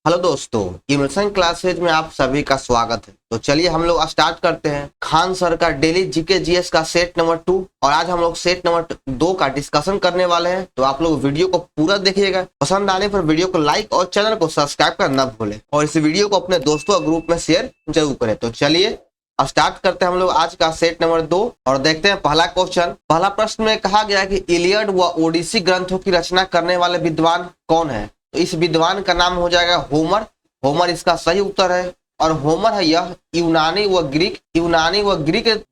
Hello दोस्तों, immersion classes में आप सभी का स्वागत है। तो चलिए हम लोग स्टार्ट करते हैं खान सर का डेली जीके जीएस का सेट नंबर 2 और आज हम लोग सेट नंबर 2 का डिस्कशन करने वाले हैं। तो आप लोग वीडियो को पूरा देखिएगा, पसंद आने पर वीडियो को लाइक और चैनल को सब्सक्राइब करना न भूलें और इस वीडियो को अपने दोस्तों और ग्रुप में शेयर जरूर करें। तो चलिए स्टार्ट करते हैं हम लोग आज का सेट नंबर 2 और देखते हैं पहला क्वेश्चन। पहला प्रश्न में कहा गया कि इलियड व ओडिसी ग्रंथों की रचना करने वाले विद्वान कौन है। तो इस विद्वान का नाम हो जाएगा होमर। होमर इसका सही उत्तर है और होमर है यह यूनानी व ग्रीक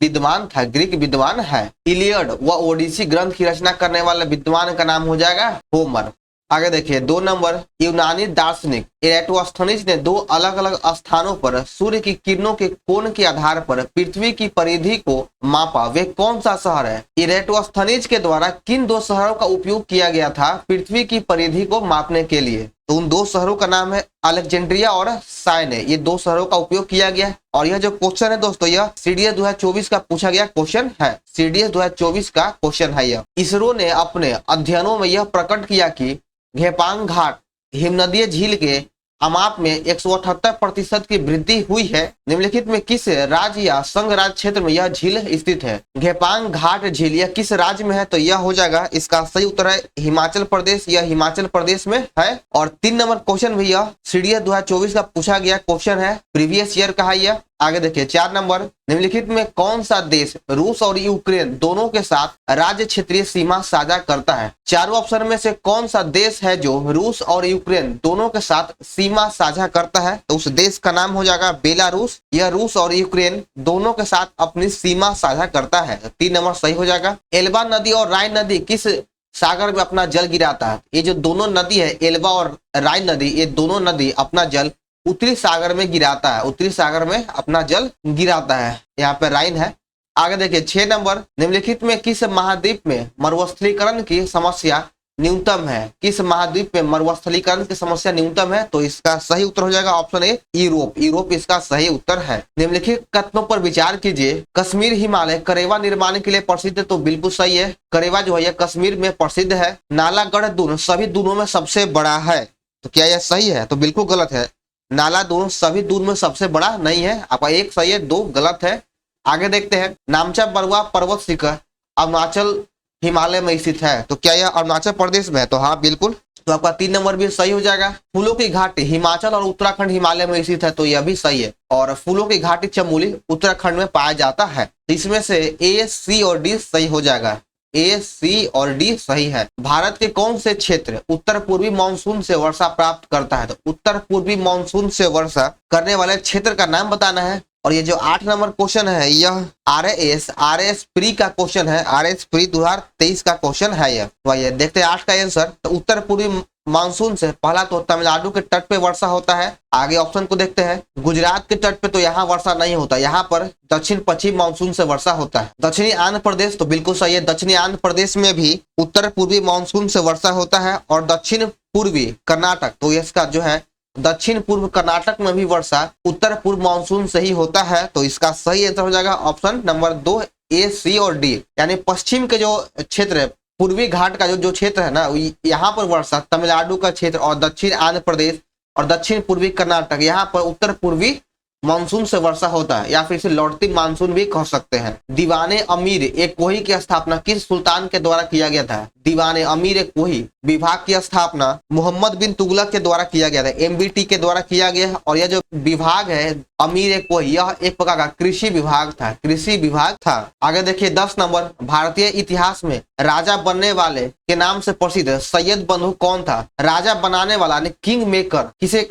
विद्वान था, ग्रीक विद्वान है। इलियड व ओडिसी ग्रंथ की रचना करने वाले विद्वान का नाम हो जाएगा होमर। आगे देखिए 2 नंबर, यूनानी दार्शनिक इरेटोस्थनीज ने 2 अलग अलग स्थानों पर सूर्य की किरणों के कोण के आधार पर पृथ्वी की परिधि को मापा। वे कौन सा शहर है। इरेटोस्थनीज के द्वारा किन 2 शहरों का उपयोग किया गया था पृथ्वी की परिधि को मापने के लिए। तो उन 2 शहरों का नाम है अलेक्जेंड्रिया और साइने। ये 2 शहरों का उपयोग किया गया और यह जो क्वेश्चन है दोस्तों, यह सीडीएस 2024 का पूछा गया क्वेश्चन है। सीडीएस 2024 का क्वेश्चन है यह। इसरो ने अपने अध्ययनों में यह प्रकट किया कि घेपांग घाट हिमनदीय झील के अमाप में 178% की वृद्धि हुई है। निम्नलिखित में किस राज्य या संघ राज्य क्षेत्र में यह झील स्थित है। घेपांग घाट झील यह किस राज्य में है। तो यह हो जाएगा, इसका सही उत्तर है हिमाचल प्रदेश। यह हिमाचल प्रदेश में है। और 3 नंबर क्वेश्चन भी यह सीडीएस 2024 का पूछा गया क्वेश्चन है, प्रीवियस ईयर का है यह। आगे देखिए 4 नंबर, निम्नलिखित में कौन सा देश रूस और यूक्रेन दोनों के साथ राज्य क्षेत्रीय सीमा साझा करता है। चारों ऑप्शन में से कौन सा देश है जो रूस और यूक्रेन दोनों के साथ सीमा साझा करता है। तो उस देश का नाम हो जाएगा बेलारूस। यह रूस और यूक्रेन दोनों के साथ अपनी सीमा साझा करता है। 3 नंबर सही हो जाएगा। एल्बा नदी और राइन नदी किस सागर में अपना जल गिराता है। ये जो दोनों नदी है एल्बा और राइन नदी, ये दोनों नदी अपना जल उत्तरी सागर में गिराता है, उत्तरी सागर में अपना जल गिराता है। यहाँ पे राइन है। आगे देखिए 6 नंबर, निम्नलिखित में किस महाद्वीप में मरुस्थलीकरण की समस्या न्यूनतम है। किस महाद्वीप में मरुस्थलीकरण की समस्या न्यूनतम है। तो इसका सही उत्तर हो जाएगा ऑप्शन ए यूरोप। यूरोप इसका सही उत्तर है। निम्नलिखित कथनों पर विचार कीजिए। कश्मीर हिमालय करेवा निर्माण के लिए प्रसिद्ध है। तो बिल्कुल सही है, करेवा जो है यह कश्मीर में प्रसिद्ध है। नालागढ़ दून सभी दूनों में सबसे बड़ा है। तो क्या यह सही है। तो बिल्कुल गलत है। नाला दून सभी दून में सबसे बड़ा नहीं है। आपका 1 सही है, 2 गलत है। आगे देखते हैं, नामचा बरुआ पर्वत शिखर अरुणाचल हिमालय में स्थित है। तो क्या यह अरुणाचल प्रदेश में है। तो हाँ बिल्कुल। तो आपका 3 नंबर भी सही हो जाएगा। फूलों की घाटी हिमाचल और उत्तराखंड हिमालय में स्थित है। तो यह भी सही है। और फूलों की घाटी चमोली उत्तराखंड में पाया जाता है। इसमें से ए, सी और डी सही हो जाएगा। ए, सी और डी सही है। भारत के कौन से क्षेत्र उत्तर पूर्वी मानसून से वर्षा प्राप्त करता है। तो उत्तर पूर्वी मानसून से वर्षा करने वाले क्षेत्र का नाम बताना है। और ये जो 8 नंबर क्वेश्चन है यह आरएस प्री का क्वेश्चन है। आरएस प्री 2023 का क्वेश्चन है यह। तो ये देखते हैं 8 का आंसर। तो उत्तर पूर्वी मानसून से पहला तो तमिलनाडु के तट पे वर्षा होता है। आगे ऑप्शन को देखते हैं, गुजरात के तट पे तो यहाँ वर्षा नहीं होता, यहाँ पर दक्षिण पश्चिम मानसून से वर्षा होता है। दक्षिणी आंध्र प्रदेश तो बिल्कुल सही है, दक्षिणी आंध्र प्रदेश में भी उत्तर पूर्वी मानसून से वर्षा होता है। और दक्षिण पूर्वी कर्नाटक, तो इसका जो है दक्षिण पूर्व कर्नाटक में भी वर्षा उत्तर पूर्व मानसून से ही होता है। तो इसका सही आंसर हो जाएगा ऑप्शन नंबर 2 ए, सी और डी। यानी पश्चिम के जो क्षेत्र है, पूर्वी घाट का जो क्षेत्र है ना, यहाँ पर वर्षा तमिलनाडु का क्षेत्र और दक्षिण आंध्र प्रदेश और दक्षिण पूर्वी कर्नाटक, यहाँ पर उत्तर पूर्वी मानसून से वर्षा होता है या फिर इसे लौटती मानसून भी कह सकते हैं। दीवाने अमीर एक कोही की स्थापना किस सुल्तान के द्वारा किया गया था। दीवाने अमीर एक कोही विभाग की स्थापना मोहम्मद बिन तुगलक के द्वारा किया गया था, एमबीटी के द्वारा किया गया है। और यह जो विभाग है अमीर एक कोही, यह एक प्रकार का कृषि विभाग था, कृषि विभाग था। आगे देखिए 10 नंबर, भारतीय इतिहास में राजा बनने वाले के नाम से प्रसिद्ध सैयद बंधु कौन था। राजा बनाने वाला किंग मेकर किसे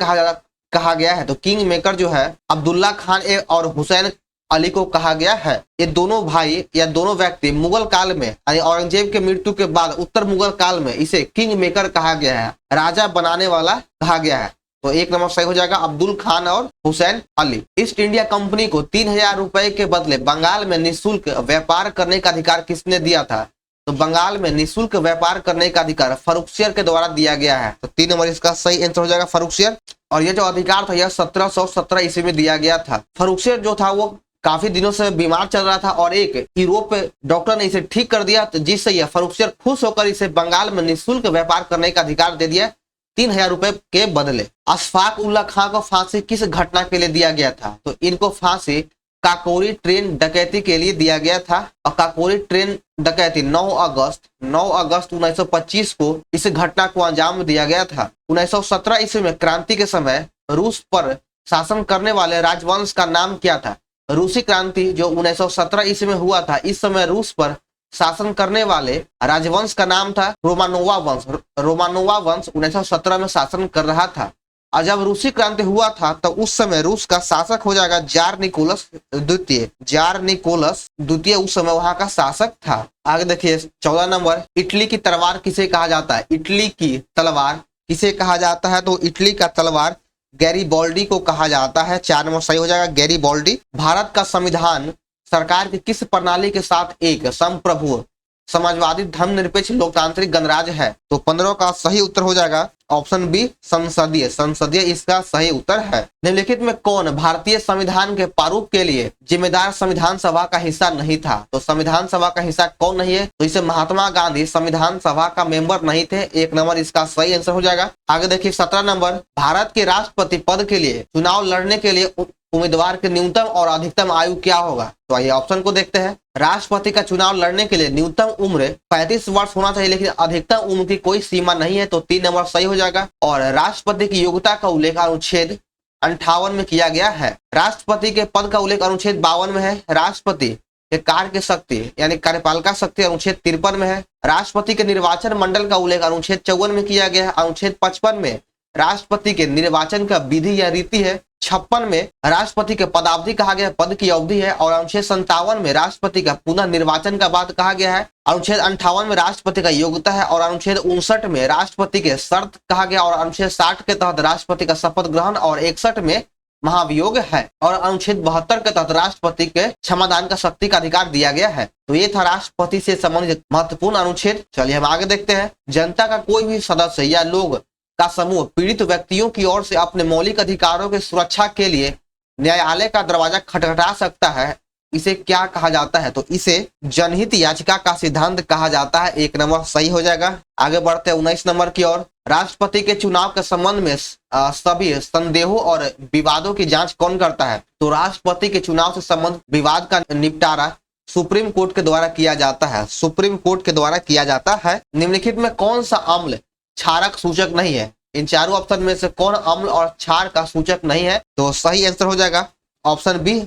कहा गया है। तो किंग मेकर जो है अब्दुल्ला खान और हुसैन अली को कहा गया है। ये दोनों भाई या दोनों व्यक्ति मुगल काल में यानी औरंगजेब के मृत्यु के बाद उत्तर मुगल काल में इसे किंग मेकर कहा गया है, राजा बनाने वाला कहा गया है। तो 1 नंबर सही हो जाएगा अब्दुल खान और Hussain Ali. East India company को 3000 रुपए के बदले बंगाल में निःशुल्क व्यापार करने का अधिकार किसने दिया था। तो बंगाल में निःशुल्क व्यापार करने का अधिकार फर्रुखसियर के द्वारा दिया गया है। तो 3 नंबर इसका सही आंसर हो जाएगा फर्रुखसियर। और ये जो अधिकार था यह 1717 ईस्वी में दिया गया था। फर्रुखसियर जो था वो काफी दिनों से बीमार चल रहा था और एक यूरोप डॉक्टर ने इसे ठीक कर दिया, तो जिससे यह फर्रुखसियर खुश होकर इसे बंगाल में निःशुल्क व्यापार करने का अधिकार दे दिया। 3,000 रुपए के बदले। अशफाक उल्ला खां को फांसी किस घटना के लिए दिया गया था? तो इनको फांसी काकोरी ट्रेन डकैती के लिए दिया गया था। और काकोरी ट्रेन डकैती 9 अगस्त 1925 को इस घटना को अंजाम दिया गया था। 1917 ईस्वी में क्रांति के समय रूस पर शासन करने वाले राजवंश का नाम क्या था? रूसी क्रांति जो 1917 ईस्वी में हुआ था, इस समय रूस पर शासन करने वाले राजवंश का नाम था रोमानोवा वंश। रोमानोवा वंश 1917 में शासन कर रहा था। और जब रूसी क्रांति हुआ था तो उस समय रूस का शासक हो जाएगा जार निकोलस द्वितीय। जार निकोलस द्वितीय उस समय वहां का शासक था। आगे देखिए 14 नंबर, इटली की तलवार किसे कहा जाता है? इटली की तलवार किसे कहा जाता है? तो इटली का तलवार गैरीबॉल्डी को कहा जाता है। 4 नंबर सही हो जाएगा, गैरीबॉल्डी। भारत का संविधान सरकार की किस प्रणाली के साथ एक संप्रभु समाजवादी धर्मनिरपेक्ष लोकतांत्रिक गणराज्य है? तो 15 का सही उत्तर हो जाएगा ऑप्शन बी, संसदीय। संसदीय इसका सही उत्तर है। निम्नलिखित में कौन भारतीय संविधान के प्रारूप के लिए जिम्मेदार संविधान सभा का हिस्सा नहीं था? तो संविधान सभा का हिस्सा कौन नहीं है? तो इसे महात्मा गांधी संविधान सभा का मेंबर नहीं थे। 1 नंबर इसका सही आंसर हो जाएगा। आगे देखिए 17 नंबर, भारत के राष्ट्रपति पद के लिए चुनाव लड़ने के लिए उम्मीदवार की न्यूनतम और अधिकतम आयु क्या होगा? तो आइए ऑप्शन को देखते हैं। राष्ट्रपति का चुनाव लड़ने के लिए न्यूनतम उम्र 35 वर्ष होना चाहिए, लेकिन अधिकतम उम्र की कोई सीमा नहीं है। तो 3 नंबर सही हो जाएगा। और राष्ट्रपति की योग्यता का उल्लेख अनुच्छेद 58 में किया गया है। राष्ट्रपति के पद का उल्लेख अनुच्छेद 52 में है। राष्ट्रपति के कार्य की शक्ति यानी कार्यपालिका शक्ति अनुच्छेद 53 में है। राष्ट्रपति के निर्वाचन मंडल का उल्लेख अनुच्छेद 54 में किया गया है। अनुच्छेद 55 में राष्ट्रपति के निर्वाचन का विधि या रीति है। 56 में राष्ट्रपति के पदावधि कहा गया, पद की अवधि है। और अनुच्छेद 57 में राष्ट्रपति का पुनः निर्वाचन का बात कहा गया है। अनुच्छेद 58 में राष्ट्रपति का योग्यता है। और अनुच्छेद 59 में राष्ट्रपति के शर्त कहा गया। और अनुच्छेद 60 के तहत राष्ट्रपति का शपथ ग्रहण। और 61 में महाभियोग है। और अनुच्छेद 72 के तहत राष्ट्रपति के क्षमादान का शक्ति का अधिकार दिया गया है। तो ये था राष्ट्रपति से संबंधित महत्वपूर्ण अनुच्छेद। चलिए हम आगे देखते हैं। जनता का कोई भी सदस्य या लोग का समूह पीड़ित व्यक्तियों की ओर से अपने मौलिक अधिकारों की सुरक्षा के लिए न्यायालय का दरवाजा खटखटा सकता है, इसे क्या कहा जाता है? तो इसे जनहित याचिका का सिद्धांत कहा जाता है। 1 नंबर सही हो जाएगा। आगे बढ़ते हैं 19 नंबर की ओर। राष्ट्रपति के चुनाव के संबंध में सभी संदेहों और विवादों की जांच कौन करता है? तो राष्ट्रपति के चुनाव से संबंधित विवाद का निपटारा सुप्रीम कोर्ट के द्वारा किया जाता है। सुप्रीम कोर्ट के द्वारा किया जाता है। निम्नलिखित में कौन सा अम्ल क्षारक सूचक नहीं है? इन चारों ऑप्शन में से कौन अम्ल और क्षार का सूचक नहीं है? तो सही आंसर हो जाएगा option B,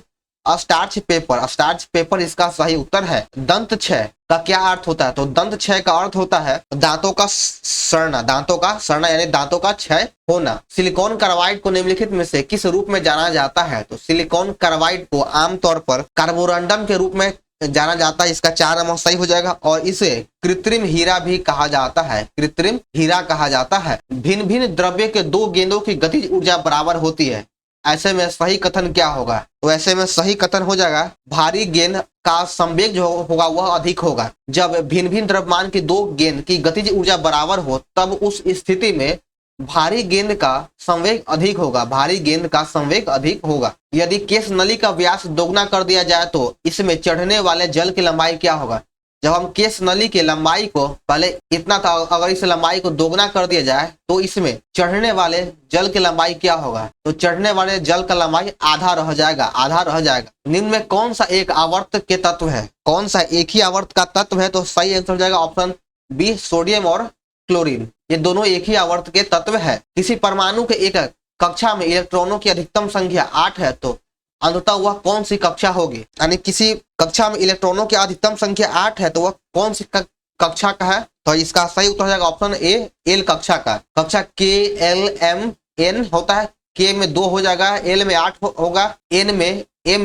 starch paper. Starch paper इसका सही उत्तर है। दंत क्षय का क्या अर्थ होता है? तो दंत क्षय का अर्थ होता है दांतों का सड़ना। दांतों का सड़ना यानी दांतों का क्षय होना। सिलिकॉन कार्बाइड को निम्नलिखित में से किस रूप में जाना जाता है? तो सिलिकॉन कार्बाइड को आमतौर पर कार्बोरंडम के रूप में जाना जाता है। इसका 4 नंबर सही हो जाएगा। और इसे कृत्रिम हीरा भी कहा जाता है। कृत्रिम हीरा कहा जाता है। भिन्न भिन्न द्रव्य के 2 गेंदों की गतिज ऊर्जा बराबर होती है, ऐसे में सही कथन क्या होगा? तो ऐसे में सही कथन हो जाएगा भारी गेंद का संवेग जो होगा वह अधिक होगा। जब भिन्न भिन्न द्रव्यमान की 2 गेंद की गतिज ऊर्जा बराबर हो तब उस स्थिति में भारी गेंद का संवेग अधिक होगा। भारी गेंद का संवेग अधिक होगा। यदि केश नली का व्यास दोगुना कर दिया जाए तो इसमें चढ़ने वाले जल की लंबाई क्या होगा? जब हम केश नली की लंबाई को पहले इतना था, अगर इस लंबाई को दोगुना कर दिया जाए तो इसमें चढ़ने वाले जल की लंबाई क्या होगा? तो चढ़ने वाले जल का लंबाई आधा रह जाएगा। आधा रह जाएगा। निम्न में कौन सा एक आवर्त के तत्व है? कौन सा एक ही आवर्त का तत्व है? तो सही आंसर हो जाएगा ऑप्शन बी, सोडियम और क्लोरीन। ये दोनों एक ही आवर्त के तत्व है। किसी परमाणु के एक कक्षा में इलेक्ट्रॉनों की अधिकतम संख्या 8 है तो अंततः वह कौन सी कक्षा होगी? यानी किसी कक्षा में इलेक्ट्रॉनों की अधिकतम संख्या 8 है तो वह कौन सी कक्षा का है? तो इसका सही उत्तर हो जाएगा ऑप्शन ए, एल कक्षा का। कक्षा KLMN होता है। K में 2 हो जाएगा, L में 8 होगा, M में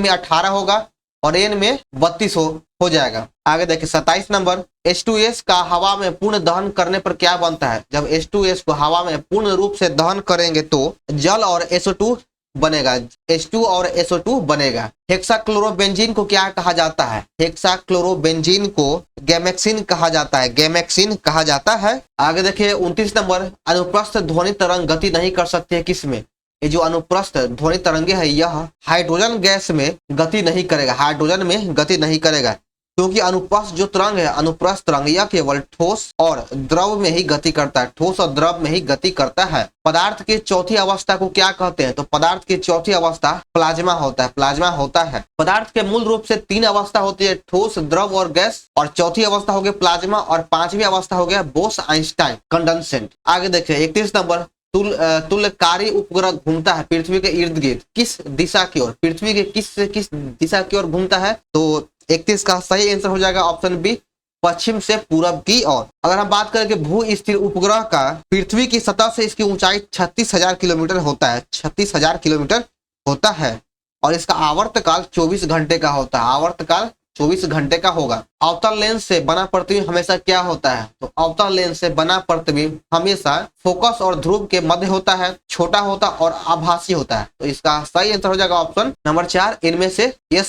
18 होगा और N में 32 हो जाएगा। आगे देखिए 27 नंबर, H2S का हवा में पूर्ण दहन करने पर क्या बनता है? जब H2S को हवा में पूर्ण रूप से दहन करेंगे तो जल और SO2 बनेगा। H2 और SO2 बनेगा। हेक्साक्लोरोबेंजीन को क्या कहा जाता है? हेक्साक्लोरोबेंजीन को गैमेक्सिन कहा जाता है। गैमेक्सिन कहा जाता है। आगे देखिए 29 नंबर, अनुप्रस्थ ध्वनि तरंग गति नहीं कर सकती है किसमें? ये जो अनुप्रस्थ ध्वनि तरंगे है यह हाइड्रोजन गैस में गति नहीं करेगा। हाइड्रोजन में गति नहीं करेगा। क्योंकि अनुप्रस्थ जो तरंग है, अनुप्रस्थ तरंग यह केवल ठोस और द्रव में ही गति करता है, ठोस और द्रव में ही गति करता है। पदार्थ की चौथी अवस्था को क्या कहते हैं? तो पदार्थ की चौथी अवस्था प्लाज्मा होता है, प्लाज्मा होता है। पदार्थ के मूल रूप से 3 अवस्था होती है, ठोस, द्रव और गैस, और चौथी अवस्था हो गया प्लाज्मा, और 5वीं अवस्था हो गया बोस-आइंस्टाइन कंडेंसेंट। आगे देखिए 31 नंबर, तुल्यकारी उपग्रह घूमता है पृथ्वी के इर्द गिर्द किस दिशा की ओर? पृथ्वी के किस दिशा की ओर घूमता है? तो 31 का सही आंसर हो जाएगा ऑप्शन बी, पश्चिम से पूरब की ओर। अगर हम बात करें कि भू स्थिर उपग्रह का पृथ्वी की सतह से इसकी ऊंचाई 36,000 किलोमीटर होता है, 36,000 किलोमीटर होता है, और इसका आवर्तकाल 24 घंटे का होता है, आवर्तकाल 24 घंटे का होगा। अवतल लेंस से बना प्रतिबिंब हमेशा क्या होता है? तो अवतल लेंस से बना प्रतिबिंब हमेशा फोकस और ध्रुव के मध्य होता है, छोटा होता और आभासी होता है। तो इसका सही आंसर हो जाएगा ऑप्शन नंबर 4। इनमें से यह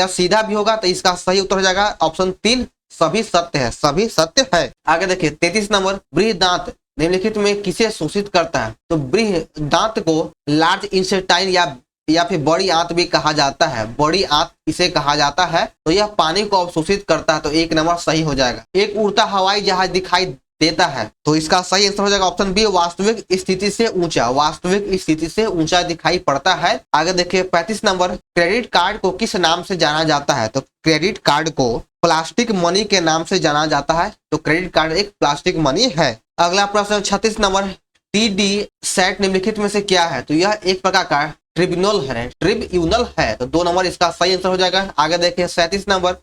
सीधा भी होगा, तो इसका सही उत्तर हो जाएगा ऑप्शन 3, सभी सत्य है, सभी सत्य है। आगे देखिए 33 नंबर, बृहदांत निम्नलिखित में किसे शोषित करता है? तो बृहदांत को लार्ज इंटेस्टाइन या फिर बड़ी आंत भी कहा जाता है, बड़ी आंत इसे कहा जाता है। तो यह पानी को अवशोषित करता है, तो 1 नंबर सही हो जाएगा। एक उड़ता हवाई जहाज दिखाई देता है, तो इसका सही आंसर हो जाएगा ऑप्शन बी, वास्तविक स्थिति से ऊंचा, वास्तविक स्थिति से ऊंचा दिखाई पड़ता है। आगे देखिए 35 नंबर, क्रेडिट कार्ड को किस नाम से जाना जाता है? तो क्रेडिट कार्ड को प्लास्टिक मनी के नाम से जाना जाता है, तो क्रेडिट कार्ड एक प्लास्टिक मनी है। अगला प्रश्न 36 नंबर, टीडी सेट निम्नलिखित में से क्या है? तो यह एक प्रकार का ट्रिब्यूनल है, तो 2 नंबर इसका सही आंसर हो जाएगा। आगे देखिए 37 नंबर,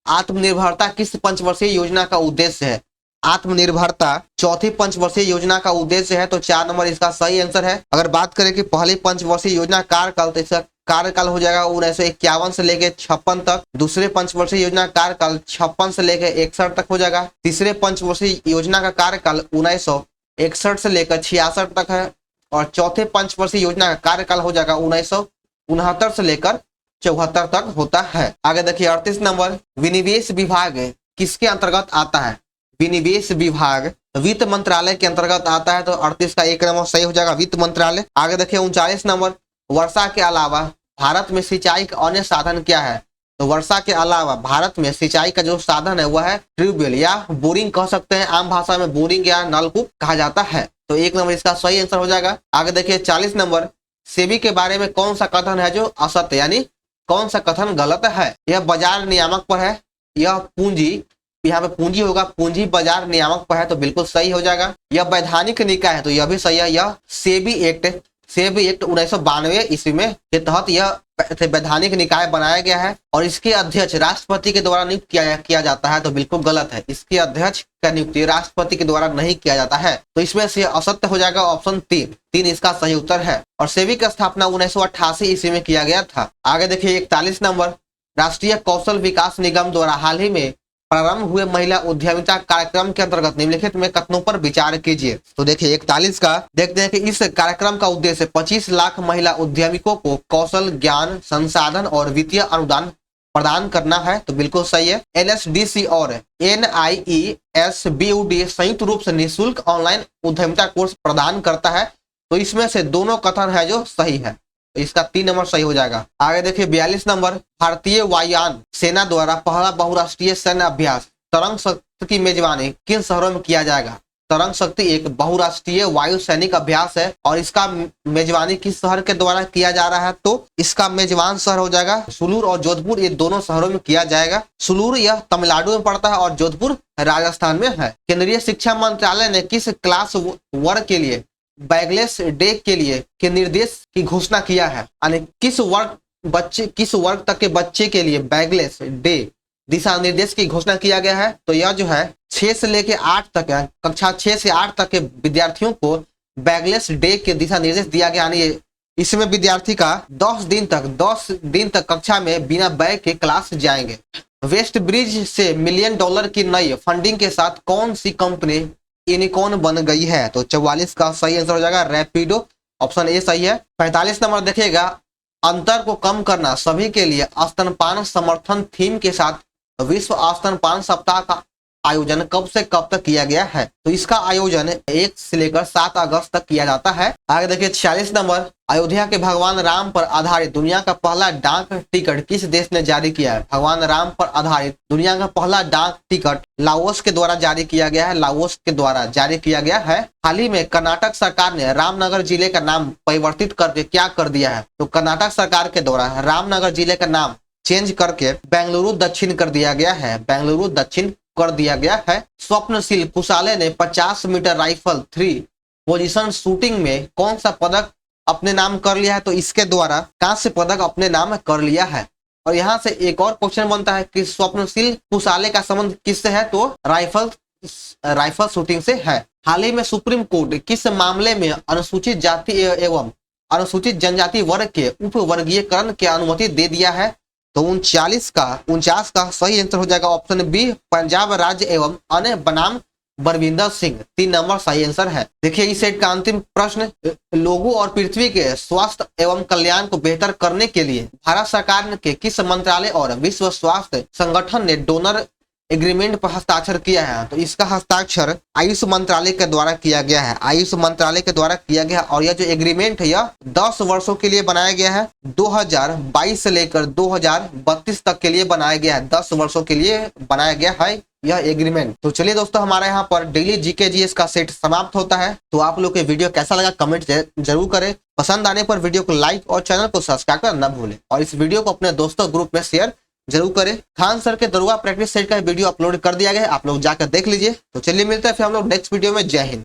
आत्मनिर्भरता किस पंचवर्षीय योजना का उद्देश्य है? आत्मनिर्भरता चौथी पंचवर्षीय योजना का उद्देश्य है, तो 4 नंबर इसका सही आंसर है। अगर बात करें कि पहली पंचवर्षीय योजना कार्यकाल, तो इसका कार्यकाल हो जाएगा 1951 से लेके 56 तक। दूसरे पंचवर्षीय योजना कार्यकाल 56 से लेके 61 तक हो जाएगा। तीसरे पंचवर्षीय योजना का कार्यकाल 1961 से लेकर 66 तक है, और चौथे पंचवर्षीय योजना का कार्यकाल हो जाएगा 1969 से लेकर 74 तक होता है। आगे देखिए 38 नंबर, विनिवेश विभाग किसके अंतर्गत आता है? विनिवेश विभाग वित्त मंत्रालय के अंतर्गत आता है, तो 38 का 1 नंबर सही हो जाएगा, वित्त मंत्रालय। आगे देखिए 39 नंबर, वर्षा के अलावा भारत में सिंचाई का अन्य साधन क्या है? तो वर्षा के अलावा भारत में सिंचाई का जो साधन है वह है ट्यूबवेल या बोरिंग कह सकते हैं, आम भाषा में बोरिंग या नलकूप कहा जाता है, तो 1 नंबर इसका सही आंसर हो जाएगा। आगे देखिए 40 नंबर, सेबी के बारे में कौन सा कथन है जो असत्य, यानी कौन सा कथन गलत है? यह बाजार नियामक पर है, यह पूंजी, यहाँ पे पूंजी होगा, पूंजी बाजार नियामक पर है, तो बिल्कुल सही हो जाएगा। यह वैधानिक निकाय है, तो यह भी सही है। यह सेबी एक्ट 1992 ईस्वी में के तहत यह वैधानिक निकाय बनाया गया है, और इसके अध्यक्ष राष्ट्रपति के द्वारा नियुक्त किया जाता है, तो बिल्कुल गलत है। इसके अध्यक्ष का नियुक्ति राष्ट्रपति के द्वारा नहीं किया जाता है, तो इसमें से असत्य हो जाएगा ऑप्शन 3 इसका सही उत्तर है। और सेबी की स्थापना 1988 ईस्वी में किया गया था। आगे देखिए 41 नंबर, राष्ट्रीय कौशल विकास निगम द्वारा हाल ही में प्रारंभ हुए महिला उद्यमिता कार्यक्रम के अंतर्गत निम्नलिखित में कथनों पर विचार कीजिए। तो देखिए 41 का देखते हैं कि इस कार्यक्रम का उद्देश्य 25 लाख महिला उद्यमिकों को कौशल, ज्ञान, संसाधन और वित्तीय अनुदान प्रदान करना है, तो बिल्कुल सही है। NSDC और NIESBUD संयुक्त रूप से निःशुल्क ऑनलाइन उद्यमिता कोर्स प्रदान करता है, तो इसमें से दोनों कथन है जो सही है, तो इसका 3 नंबर सही हो जाएगा। आगे देखिए 42 नंबर, भारतीय वायुयान सेना द्वारा पहला बहुराष्ट्रीय सैन्य अभ्यास तरंग शक्ति की मेजबानी किन शहरों में किया जाएगा? तरंग शक्ति एक बहुराष्ट्रीय वायु सैनिक अभ्यास है, और इसका मेजबानी किस शहर के द्वारा किया जा रहा है? तो इसका मेजबान शहर हो जाएगा सुलूर और जोधपुर, ये दोनों शहरों में किया जाएगा। सुलूर यह तमिलनाडु में पड़ता है और जोधपुर राजस्थान में है। केंद्रीय शिक्षा मंत्रालय ने किस क्लास वर्ग के लिए बैगलेस डे के निर्देश की घोषणा किया है? यानी किस वर्ग तक के बच्चे के लिए बैगलेस डे दिशा निर्देश की घोषणा किया गया है? तो यह जो है 6 से लेके 8 तक है, कक्षा 6 से 8 तक के विद्यार्थियों को बैगलेस डे के दिशा निर्देश दिया गया, यानी इसमें विद्यार्थी का 10 दिन तक कक्षा में बिना बैग के क्लास जाएंगे। वेस्ट ब्रिज से $1 मिलियन की नई फंडिंग के साथ कौन सी कंपनी यूनिकॉर्न बन गई है? तो 44 का सही आंसर हो जाएगा रैपिडो, ऑप्शन ए सही है। 45 नंबर देखिएगा, अंतर को कम करना सभी के लिए स्तनपान समर्थन थीम के साथ विश्व स्तनपान सप्ताह का आयोजन कब से कब तक किया गया है? तो इसका आयोजन 1 से लेकर 7 अगस्त तक किया जाता है। आगे देखिए 46 नंबर, अयोध्या के भगवान राम पर आधारित दुनिया का पहला डाक टिकट किस देश ने जारी किया है? भगवान राम पर आधारित दुनिया का पहला डाक टिकट लाओस के द्वारा जारी किया गया है। लाओस के द्वारा जारी किया गया है। हाल ही में कर्नाटक सरकार ने रामनगर जिले का नाम परिवर्तित करके क्या कर दिया है? तो कर्नाटक सरकार के द्वारा रामनगर जिले का नाम चेंज करके बेंगलुरु दक्षिण कर दिया गया है। बेंगलुरु दक्षिण कर दिया गया है। स्वप्नशील कुशाले ने 50 मीटर राइफल 3 पोजीशन शूटिंग में कौन सा पदक अपने नाम कर लिया है? तो इसके द्वारा कांस्य पदक अपने नाम कर लिया है। और यहाँ से एक और क्वेश्चन बनता है कि स्वप्नशील कुशाले का संबंध किससे है? तो राइफल शूटिंग से है। हाल ही में सुप्रीम कोर्ट किस मामले में अनुसूचित जाति एवं अनुसूचित जनजाति वर्ग के उप वर्गीकरण की अनुमति दे दिया है? तो 49 का सही आंसर हो जाएगा ऑप्शन बी, पंजाब राज्य एवं अन्य बनाम बरविंदर सिंह। 3 नंबर सही आंसर है। देखिए इस सेट का अंतिम प्रश्न, लोगों और पृथ्वी के स्वास्थ्य एवं कल्याण को बेहतर करने के लिए भारत सरकार के किस मंत्रालय और विश्व स्वास्थ्य संगठन ने डोनर एग्रीमेंट पर हस्ताक्षर किया है? तो इसका हस्ताक्षर आयुष मंत्रालय के द्वारा किया गया है। आयुष मंत्रालय के द्वारा किया गया और यह जो एग्रीमेंट है यह 10 वर्षों के लिए बनाया गया है। 2022 से लेकर 2032 तक के लिए बनाया गया है। 10 वर्षों के लिए बनाया गया है यह एग्रीमेंट। तो चलिए दोस्तों, हमारे यहाँ पर डेली जीके जीएस का सेट समाप्त होता है। तो आप लोग के वीडियो कैसा लगा कमेंट जरूर करें। पसंद आने पर वीडियो को लाइक और चैनल को सब्सक्राइब करना न भूलें और इस वीडियो को अपने दोस्तों ग्रुप में शेयर जरूर करें। खान सर के दरुआ प्रैक्टिस सेट का वीडियो अपलोड कर दिया गया है, आप लोग जाकर देख लीजिए। तो चलिए मिलते हैं फिर हम लोग नेक्स्ट वीडियो में। जय हिंद।